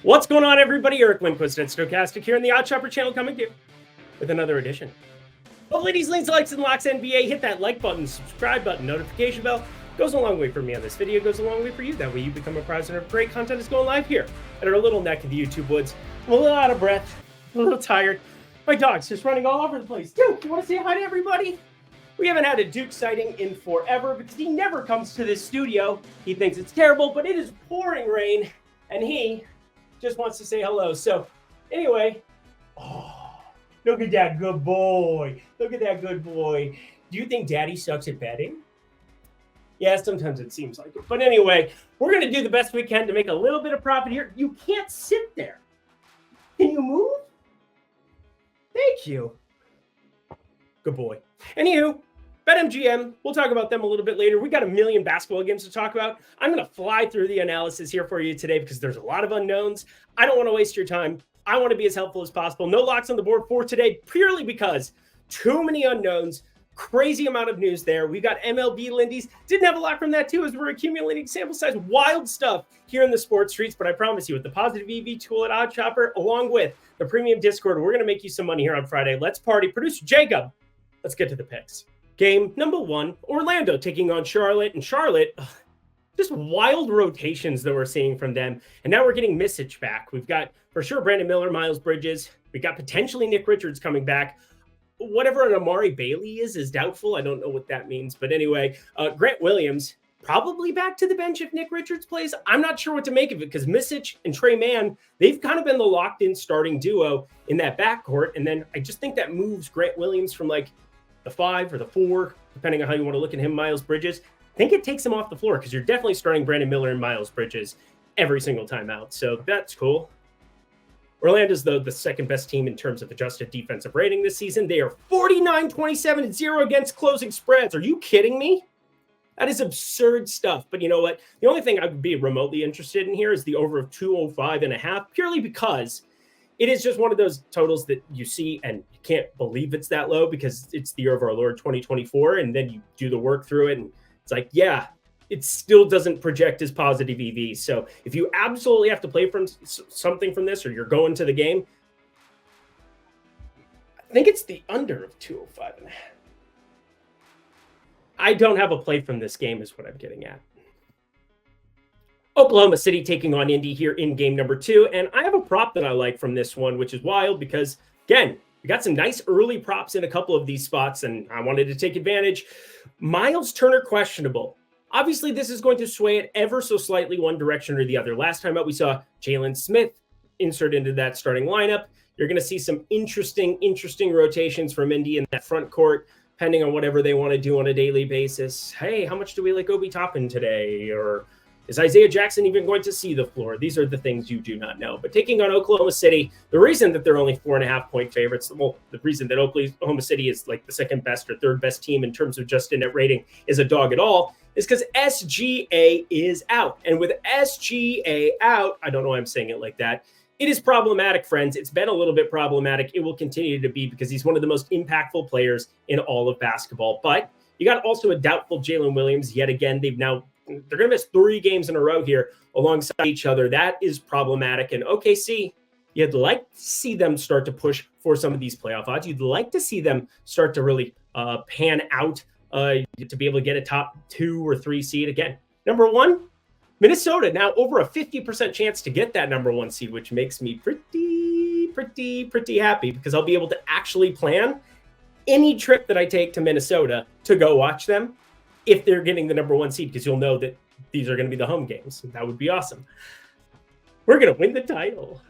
What's going on, everybody? Eric Lindquist at Stochastic here in the Odd Shopper channel, coming to you with another edition of Ladies, Links, Likes, and Locks NBA. Hit that like button, subscribe button, notification bell. Goes a long way for me on this video, goes a long way for you. That way you become a prisoner of great content that's going live here at our little neck of the YouTube woods. I'm a little out of breath, a little tired. My dog's just running all over the place. Duke, you want to say hi to everybody? We haven't had a Duke sighting in forever because he never comes to this studio. He thinks it's terrible, but it is pouring rain, and he just wants to say hello. So anyway, look at that good boy. Look at that good boy. Do you think Daddy sucks at betting? Yeah, sometimes it seems like it. But anyway, we're going to do the best we can to make a little bit of profit here. You can't sit there. Can you move? Thank you. Good boy. Anywho, BetMGM, we'll talk about them a little bit later. We got a million basketball games to talk about. I'm going to fly through the analysis here for you today because there's a lot of unknowns. I don't want to waste your time. I want to be as helpful as possible. No locks on the board for today, purely because too many unknowns, crazy amount of news there. We got MLB Lindy's. Didn't have a lot from that too as we're accumulating sample size. Wild stuff here in the sports streets, but I promise you with the positive EV tool at Odd Shopper, along with the premium Discord, we're going to make you some money here on Friday. Let's party. Producer Jacob, let's get to the picks. Game number one, Orlando taking on Charlotte. And Charlotte, just wild rotations that we're seeing from them. And now we're getting Misic back. We've got, for sure, Brandon Miller, Miles Bridges. We got potentially Nick Richards coming back. Whatever an Amari Bailey is doubtful. I don't know what that means. But anyway, Grant Williams, probably back to the bench if Nick Richards plays. I'm not sure what to make of it because Misic and Trey Mann, they've kind of been the locked-in starting duo in that backcourt. And then I just think that moves Grant Williams from like the 5 or the 4, depending on how you want to look at him, Miles Bridges. I think it takes him off the floor because you're definitely starting Brandon Miller and Miles Bridges every single time out. So that's cool. Orlando's, though, the second best team in terms of adjusted defensive rating this season. They are 49-27-0 against closing spreads. Are you kidding me? That is absurd stuff. But you know what? The only thing I would be remotely interested in here is the over of 205.5, purely because it is just one of those totals that you see and you can't believe it's that low because it's the year of our Lord 2024. And then you do the work through it and it's like, yeah, it still doesn't project as positive EV. So if you absolutely have to play from something from this or you're going to the game, I think it's the under of 205.5. I don't have a play from this game is what I'm getting at. Oklahoma City taking on Indy here in game number 2. And I have a prop that I like from this one, which is wild because, again, we got some nice early props in a couple of these spots, and I wanted to take advantage. Miles Turner questionable. Obviously, this is going to sway it ever so slightly one direction or the other. Last time out, we saw Jalen Smith insert into that starting lineup. You're going to see some interesting rotations from Indy in that front court, depending on whatever they want to do on a daily basis. Hey, how much do we like Obi Toppin today? Or is Isaiah Jackson even going to see the floor? These are the things you do not know. But taking on Oklahoma City, the reason that they're only 4.5-point favorites, well, the reason that Oklahoma City is like the second best or third best team in terms of adjusted net rating is a dog at all, is because SGA is out. And with SGA out, I don't know why I'm saying it like that, it is problematic, friends. It's been a little bit problematic. It will continue to be because he's one of the most impactful players in all of basketball. But you got also a doubtful Jalen Williams. Yet again, they're going to miss 3 games in a row here alongside each other. That is problematic. And OKC, you'd like to see them start to push for some of these playoff odds. You'd like to see them start to really pan out to be able to get a top 2 or 3 seed. Again, number 1, Minnesota, now over a 50% chance to get that number 1 seed, which makes me pretty happy because I'll be able to actually plan any trip that I take to Minnesota to go watch them if they're getting the number 1 seed, because you'll know that these are going to be the home games. That would be awesome. We're going to win the title.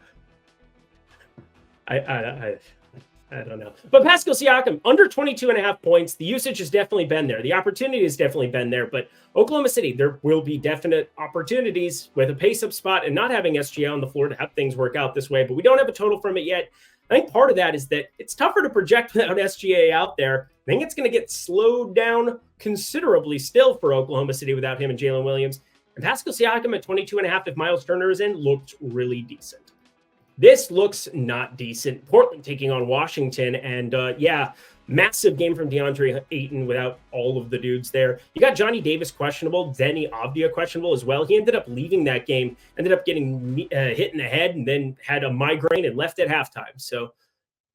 I don't know. But Pascal Siakam, under 22.5 points. The usage has definitely been there. The opportunity has definitely been there. But Oklahoma City, there will be definite opportunities with a pace-up spot and not having SGA on the floor to have things work out this way. But we don't have a total from it yet. I think part of that is that it's tougher to project without SGA out there. I think it's going to get slowed down considerably still for Oklahoma City without him and Jalen Williams. And Pascal Siakam at 22.5, if Miles Turner is in, looked really decent. This looks not decent. Portland taking on Washington, and massive game from DeAndre Ayton without all of the dudes there. You got Johnny Davis questionable, Deni Avdija questionable as well. He ended up leaving that game, ended up getting hit in the head, and then had a migraine and left at halftime. So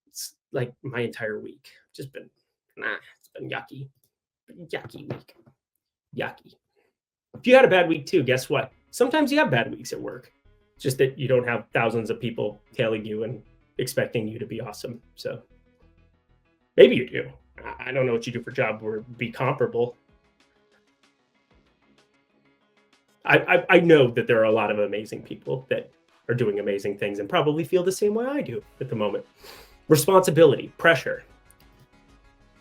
it's like my entire week. Just been, it's been yucky. Yucky week. Yucky. If you had a bad week too, guess what? Sometimes you have bad weeks at work. It's just that you don't have thousands of people tailing you and expecting you to be awesome. So maybe you do. I don't know what you do for a job or be comparable. I know that there are a lot of amazing people that are doing amazing things and probably feel the same way I do at the moment. Responsibility, pressure.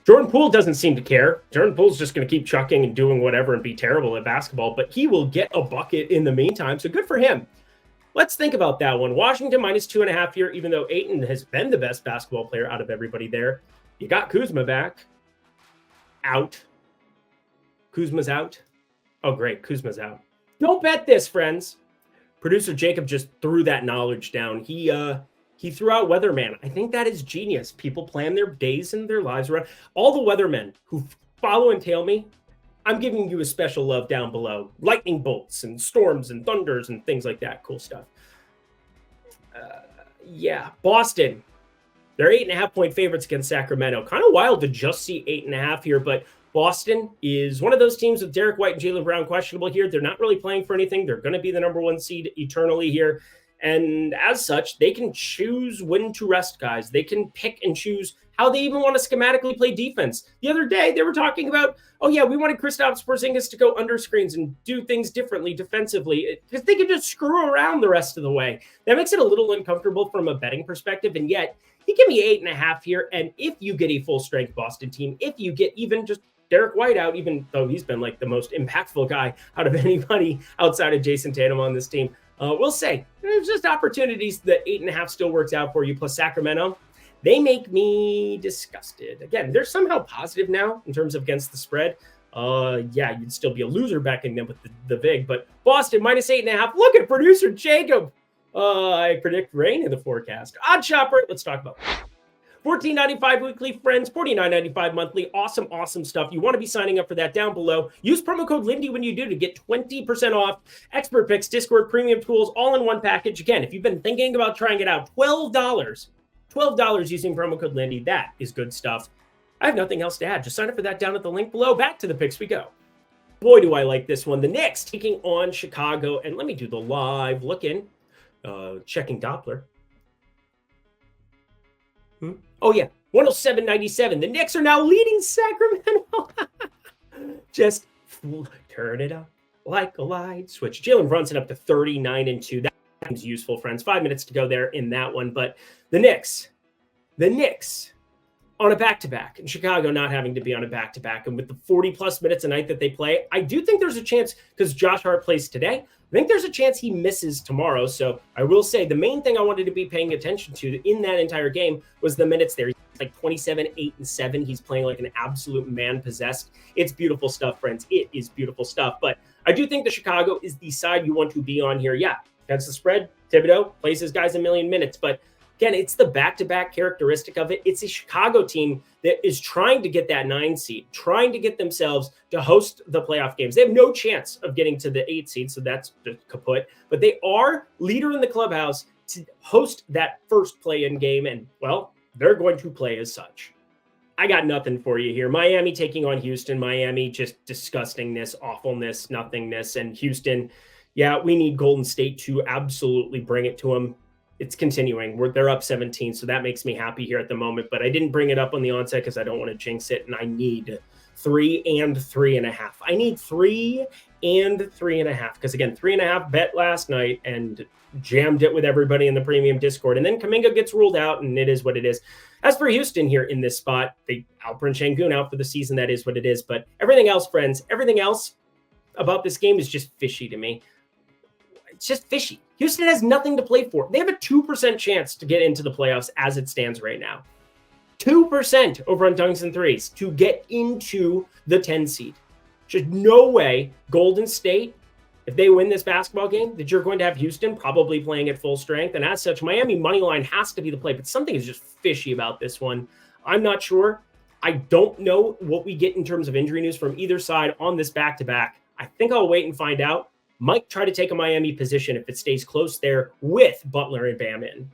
Jordan Poole doesn't seem to care. Jordan Poole's just going to keep chucking and doing whatever and be terrible at basketball, but he will get a bucket in the meantime, so good for him. Let's think about that one. Washington -2.5 here, even though Ayton has been the best basketball player out of everybody there. You got Kuzma back. Out. Kuzma's out. Oh, great. Kuzma's out. Don't bet this, friends. Producer Jacob just threw that knowledge down. He threw out Weatherman. I think that is genius. People plan their days and their lives around. All the weathermen who follow and tail me, I'm giving you a special love down below. Lightning bolts and storms and thunders and things like that. Cool stuff. Boston. They're 8.5-point favorites against Sacramento. Kind of wild to just see 8.5 here, but Boston is one of those teams with Derek White and Jaylen Brown questionable here. They're not really playing for anything. They're going to be the number 1 seed eternally here. And as such, they can choose when to rest guys. They can pick and choose how they even want to schematically play defense. The other day, they were talking about, we wanted Kristaps Porzingis to go under screens and do things differently defensively because they could just screw around the rest of the way. That makes it a little uncomfortable from a betting perspective, and yet you give me 8.5 here, and if you get a full-strength Boston team, if you get even just Derek White out, even though he's been like the most impactful guy out of anybody outside of Jason Tatum on this team, we'll say there's just opportunities that 8.5 still works out for you. Plus Sacramento, they make me disgusted. Again, they're somehow positive now in terms of against the spread. You'd still be a loser backing them with the VIG, but Boston -8.5. Look at producer Jacob. I predict rain in the forecast. Odd Shopper, let's talk about it. $14.95 weekly, friends. $49.95 monthly. Awesome stuff. You want to be signing up for that down below. Use promo code Lindy when you do to get 20% off. Expert picks, Discord, premium tools, all in one package. Again, if you've been thinking about trying it out, $12 using promo code Lindy. That is good stuff. I have nothing else to add. Just sign up for that down at the link below. Back to the picks we go. Boy, do I like this one. The Knicks taking on Chicago. And let me do the live look-in. Checking Doppler. 107.97. The Knicks are now leading Sacramento. Just turn it up like a light switch. Jalen Brunson up to 39-2. That seems useful, friends. 5 minutes to go there in that one. But the Knicks on a back-to-back, and Chicago not having to be on a back-to-back, and with the 40-plus minutes a night that they play, I do think there's a chance, because Josh Hart plays today, I think there's a chance he misses tomorrow. So I will say the main thing I wanted to be paying attention to in that entire game was the minutes there. He's like 27, 8, and 7. He's playing like an absolute man-possessed. It's beautiful stuff, friends. It is beautiful stuff. But I do think the Chicago is the side you want to be on here. Yeah, that's the spread. Thibodeau plays his guys a million minutes, but again, it's the back-to-back characteristic of it. It's a Chicago team that is trying to get that 9 seed, trying to get themselves to host the playoff games. They have no chance of getting to the 8 seed, so that's kaput. But they are leader in the clubhouse to host that first play-in game, and, well, they're going to play as such. I got nothing for you here. Miami taking on Houston. Miami, just disgustingness, awfulness, nothingness. And Houston, we need Golden State to absolutely bring it to them. It's continuing. They're up 17, so that makes me happy here at the moment. But I didn't bring it up on the onset because I don't want to jinx it, and I need 3 and 3.5. I need 3 and 3.5 because, again, 3.5 bet last night and jammed it with everybody in the premium Discord. And then Kuminga gets ruled out, and it is what it is. As for Houston here in this spot, Alperen Sengun out for the season. That is what it is. But everything else, friends, everything else about this game is just fishy to me. It's just fishy. Houston has nothing to play for. They have a 2% chance to get into the playoffs as it stands right now. 2% over on dunks and threes to get into the 10 seed. Just no way Golden State if they win this basketball game, that you're going to have Houston probably playing at full strength. And as such, Miami money line has to be the play. But something is just fishy about this one. I'm not sure. I don't know what we get in terms of injury news from either side on this back-to-back. I think I'll wait and find out. Might try to take a Miami position if it stays close there with Butler and Bam in.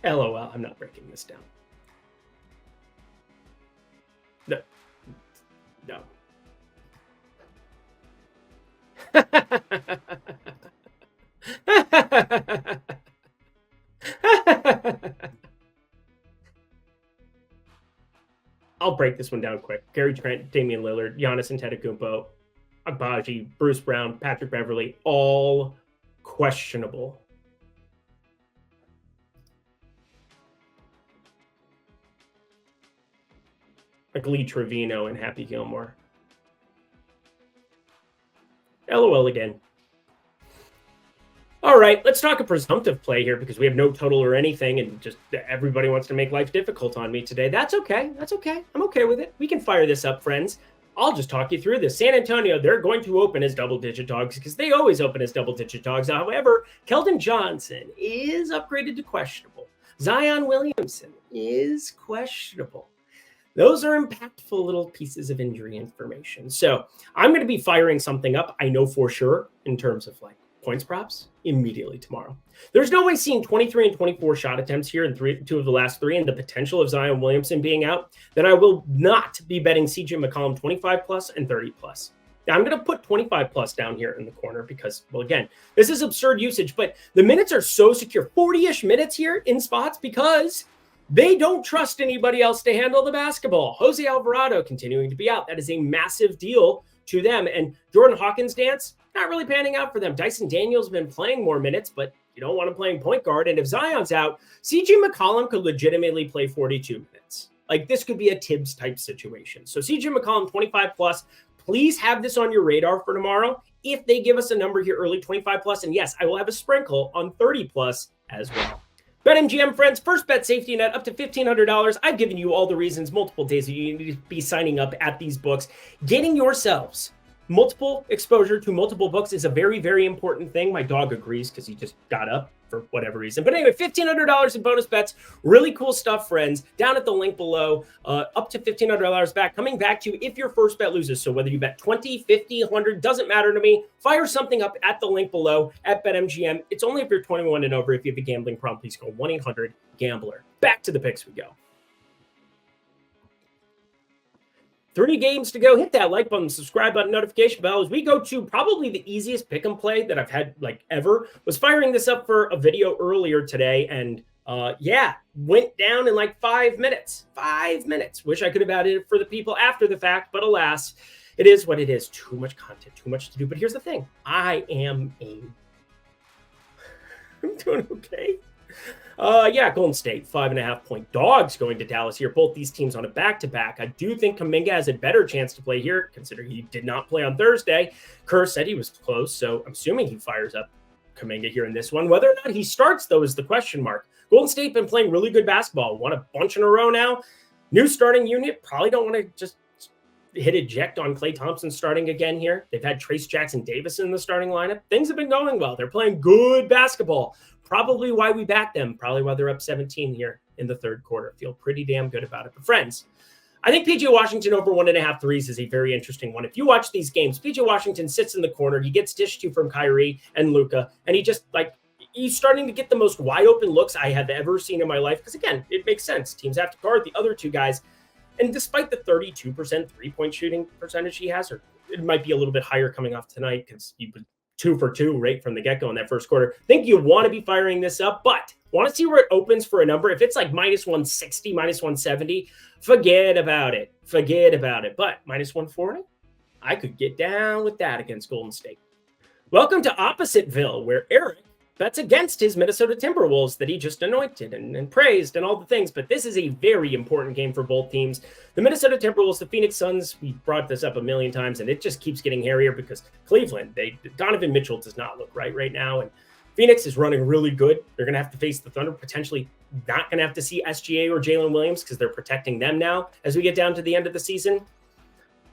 LOL, I'm not breaking this down. No. No. I'll break this one down quick. Gary Trent, Damian Lillard, Giannis Antetokounmpo, Agbaji, Bruce Brown, Patrick Beverley, all questionable. Like Lee Trevino and Happy Gilmore. LOL again. All right, let's talk a presumptive play here because we have no total or anything, and just everybody wants to make life difficult on me today. That's okay. That's okay. I'm okay with it. We can fire this up, friends. I'll just talk you through this. San Antonio, they're going to open as double-digit dogs because they always open as double-digit dogs. However, Keldon Johnson is upgraded to questionable. Zion Williamson is questionable. Those are impactful little pieces of injury information. So I'm going to be firing something up, I know for sure, in terms of like points props immediately tomorrow. There's no way seeing 23 and 24 shot attempts here in two of the last three and the potential of Zion Williamson being out, then I will not be betting CJ McCollum 25 plus and 30 plus. Now I'm going to put 25 plus down here in the corner because, well, again, this is absurd usage, but the minutes are so secure, 40-ish minutes here in spots because they don't trust anybody else to handle the basketball. Jose Alvarado continuing to be out. That is a massive deal to them. And Jordan Hawkins' dance, not really panning out for them. Dyson Daniels been playing more minutes, but you don't want him playing point guard. And if Zion's out, CJ McCollum could legitimately play 42 minutes. Like this could be a Tibbs type situation. So CJ McCollum 25 plus, please have this on your radar for tomorrow. If they give us a number here early, 25 plus, and yes, I will have a sprinkle on 30 plus as well. BetMGM, friends, first bet safety net up to $1,500. I've given you all the reasons multiple days that you need to be signing up at these books. Getting yourselves multiple exposure to multiple books is a very, very important thing. My dog agrees because he just got up for whatever reason. But anyway, $1,500 in bonus bets. Really cool stuff, friends. Down at the link below, up to $1,500 back. Coming back to you if your first bet loses. So whether you bet 20, 50, 100, doesn't matter to me. Fire something up at the link below at BetMGM. It's only if you're 21 and over. If you have a gambling problem, please call 1-800-GAMBLER. Back to the picks we go. 3 games to go. Hit that like button, subscribe button, notification bell as we go to probably the easiest pick and play that I've had like ever. Was firing this up for a video earlier today and yeah, went down in like 5 minutes. 5 minutes. Wish I could have added it for the people after the fact, but alas, it is what it is. Too much content, too much to do. But here's the thing. I'm doing okay. Yeah, Golden State, 5.5 point dogs going to Dallas here. Both these teams on a back-to-back. I do think Kuminga has a better chance to play here, considering he did not play on Thursday. Kerr said he was close, so I'm assuming he fires up Kuminga here in this one. Whether or not he starts, though, is the question mark. Golden State been playing really good basketball. Won a bunch in a row now. New starting unit. Probably don't want to just hit eject on Klay Thompson starting again here. They've had Trace Jackson-Davis in the starting lineup. Things have been going well. They're playing good basketball. Probably why we back them. Probably why they're up 17 here in the third quarter. Feel pretty damn good about it. But friends, I think P.J. Washington over 1.5 threes is a very interesting one. If you watch these games, P.J. Washington sits in the corner. He gets dished to from Kyrie and Luka, and he just he's starting to get the most wide open looks I have ever seen in my life. Because again, it makes sense. Teams have to guard the other two guys. And despite the 32% three-point shooting percentage he has, or it might be a little bit higher coming off tonight because he was 2 for 2 right from the get-go in that first quarter. I think you want to be firing this up, but want to see where it opens for a number. If it's like minus 160, minus 170, forget about it. Forget about it. But minus 140, I could get down with that against Golden State. Welcome to Oppositeville, where Eric bets against his Minnesota Timberwolves that he just anointed and praised and all the things. But this is a very important game for both teams. The Minnesota Timberwolves, the Phoenix Suns, we brought this up a million times, and it just keeps getting hairier because Cleveland, Donovan Mitchell does not look right now. And Phoenix is running really good. They're going to have to face the Thunder, potentially not going to have to see SGA or Jalen Williams because they're protecting them now as we get down to the end of the season.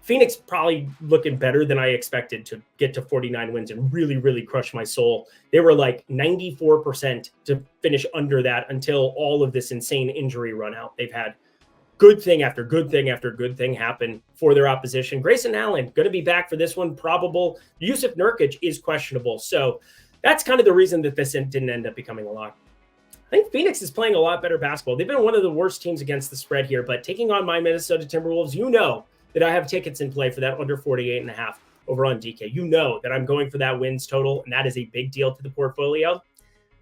Phoenix probably looking better than I expected to get to 49 wins and really, really crush my soul. They were like 94% to finish under that until all of this insane injury run out. They've had good thing after good thing after good thing happen for their opposition. Grayson Allen going to be back for this one, probable. Yusuf Nurkic is questionable. So that's kind of the reason that this didn't end up becoming a lock. I think Phoenix is playing a lot better basketball. They've been one of the worst teams against the spread here, but taking on my Minnesota Timberwolves, you know that I have tickets in play for that under 48.5 over on DK. You know that I'm going for that wins total, and that is a big deal to the portfolio.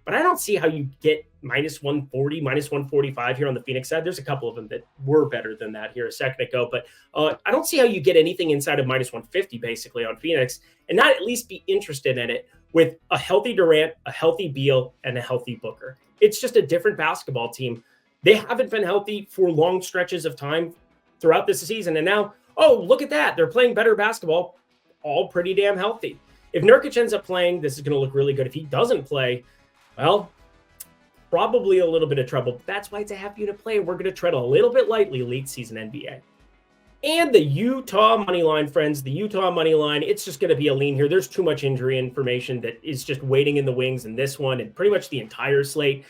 But I don't see how you get minus 140, minus 145 here on the Phoenix side. There's a couple of them that were better than that here a second ago, but I don't see how you get anything inside of minus 150 basically on Phoenix and not at least be interested in it with a healthy Durant, a healthy Beal, and a healthy Booker. It's just a different basketball team. They haven't been healthy for long stretches of time throughout this season, and now, oh, look at that. They're playing better basketball, all pretty damn healthy. If Nurkic ends up playing, this is going to look really good. If he doesn't play, well, probably a little bit of trouble. But that's why it's a half unit play. We're going to tread a little bit lightly late season NBA. And the Utah money line, friends, the Utah money line, it's just going to be a lean here. There's too much injury information that is just waiting in the wings in this one and pretty much the entire slate.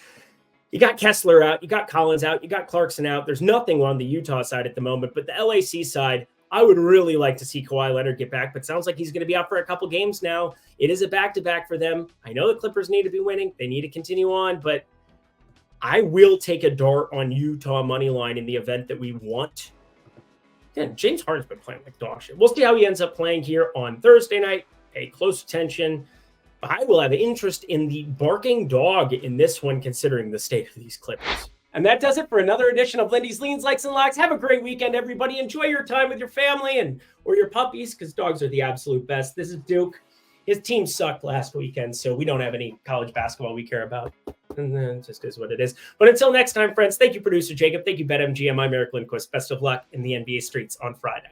You got Kessler out, you got Collins out, you got Clarkson out. There's nothing on the Utah side at the moment, but the LAC side, I would really like to see Kawhi Leonard get back, but sounds like he's going to be out for a couple games now. It is a back-to-back for them. I know the Clippers need to be winning. They need to continue on, but I will take a dart on Utah money line in the event that we want. Again, James Harden's been playing like dog shit. We'll see how he ends up playing here on Thursday night. Pay close attention. I will have interest in the barking dog in this one, considering the state of these Clippers. And that does it for another edition of Lindy's Leans, Likes, and Locks. Have a great weekend, everybody. Enjoy your time with your family or your puppies, because dogs are the absolute best. This is Duke. His team sucked last weekend, so we don't have any college basketball we care about. And then it just is what it is. But until next time, friends, thank you, producer Jacob. Thank you, BetMGM. I'm Eric Lindquist. Best of luck in the NBA streets on Friday.